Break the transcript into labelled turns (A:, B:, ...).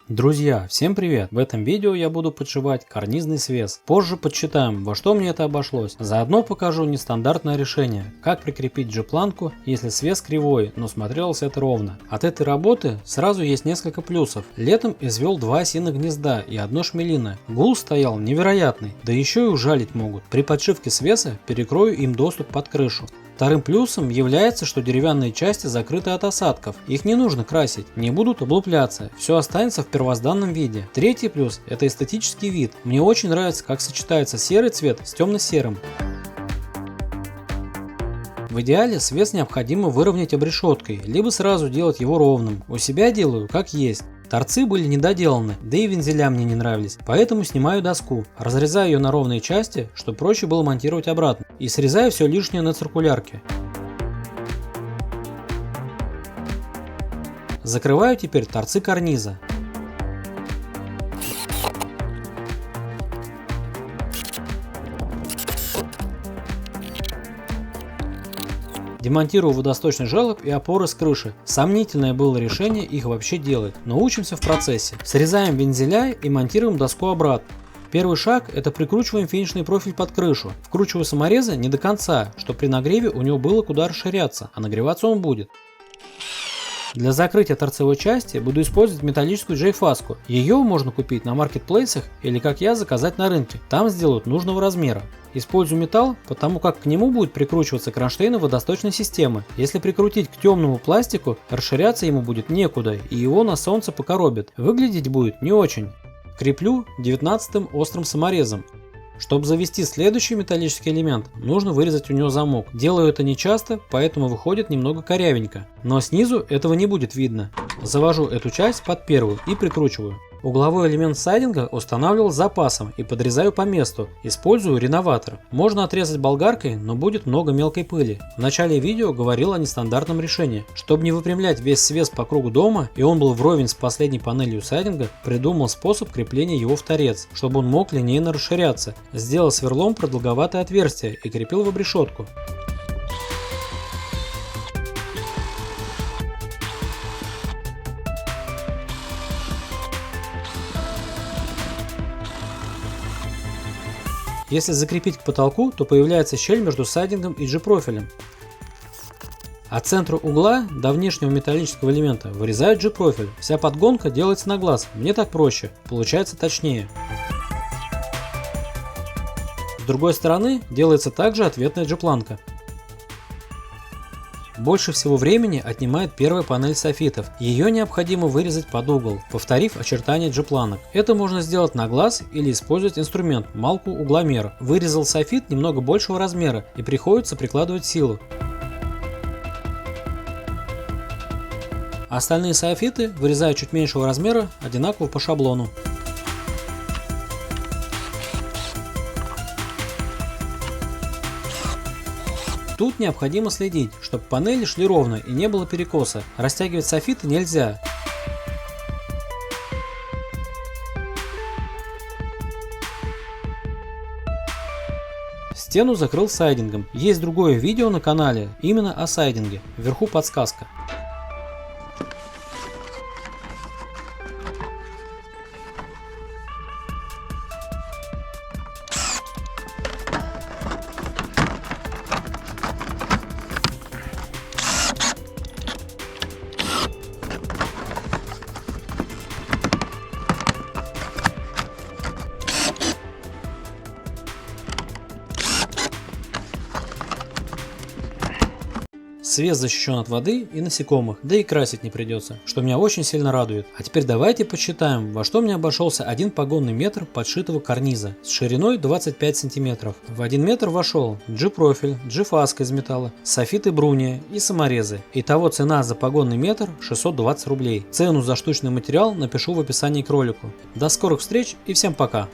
A: Друзья, всем привет! В этом видео я буду подшивать карнизный свес. Позже подсчитаем, во что мне это обошлось. Заодно покажу нестандартное решение, как прикрепить G-планку, если свес кривой, но смотрелось это ровно. От этой работы сразу есть несколько плюсов. Летом извел 2 осиных гнезда и 1 шмелиное. Гул стоял невероятный, да еще и ужалить могут. При подшивке свеса перекрою им доступ под крышу. Вторым плюсом является, что деревянные части закрыты от осадков. Их не нужно красить, не будут облупляться, все останется в первозданном виде. Третий плюс – это эстетический вид. Мне очень нравится, как сочетается серый цвет с темно-серым. В идеале свес необходимо выровнять обрешеткой, либо сразу делать его ровным. У себя делаю как есть. Торцы были недоделаны, да и вензеля мне не нравились, поэтому снимаю доску, разрезаю ее на ровные части, чтобы проще было монтировать обратно, и срезаю все лишнее на циркулярке. Закрываю теперь торцы карниза. Демонтирую водосточный желоб и опоры с крыши. Сомнительное было решение их вообще делать, но учимся в процессе. Срезаем вензеля и монтируем доску обратно. Первый шаг – это прикручиваем финишный профиль под крышу. Вкручиваю саморезы не до конца, чтобы при нагреве у него было куда расширяться, а нагреваться он будет. Для закрытия торцевой части буду использовать металлическую J-фаску. Ее можно купить на маркетплейсах или, как я, заказать на рынке. Там сделают нужного размера. Использую металл, потому как к нему будет прикручиваться кронштейн водосточной системы. Если прикрутить к темному пластику, расширяться ему будет некуда, и его на солнце покоробит. Выглядеть будет не очень. Креплю 19-м острым саморезом. Чтобы завести следующий металлический элемент, нужно вырезать у него замок. Делаю это нечасто, поэтому выходит немного корявенько. Но снизу этого не будет видно. Завожу эту часть под первую и прикручиваю. Угловой элемент сайдинга устанавливал с запасом и подрезаю по месту. Использую реноватор. Можно отрезать болгаркой, но будет много мелкой пыли. В начале видео говорил о нестандартном решении. Чтобы не выпрямлять весь свес по кругу дома и он был вровень с последней панелью сайдинга, придумал способ крепления его в торец, чтобы он мог линейно расширяться. Сделал сверлом продолговатое отверстие и крепил в обрешетку. Если закрепить к потолку, то появляется щель между сайдингом и G-профилем. От центра угла до внешнего металлического элемента вырезаю G-профиль. Вся подгонка делается на глаз, мне так проще, получается точнее. С другой стороны делается также ответная G-планка. Больше всего времени отнимает первая панель софитов. Ее необходимо вырезать под угол, повторив очертания G-планок. Это можно сделать на глаз или использовать инструмент малку угломера. Вырезал софит немного большего размера и приходится прикладывать силу. Остальные софиты вырезаю чуть меньшего размера, одинаково по шаблону. Тут необходимо следить, чтобы панели шли ровно и не было перекоса. Растягивать софиты нельзя. Стену закрыл сайдингом. Есть другое видео на канале именно о сайдинге. Вверху подсказка. Свес защищен от воды и насекомых, да и красить не придется, что меня очень сильно радует. А теперь давайте посчитаем, во что мне обошелся один погонный метр подшитого карниза с шириной 25 см. В 1 метр вошел G-профиль, G-фаска из металла, софиты бруния и саморезы. Итого цена за погонный метр 620 рублей. Цену за штучный материал напишу в описании к ролику. До скорых встреч и всем пока!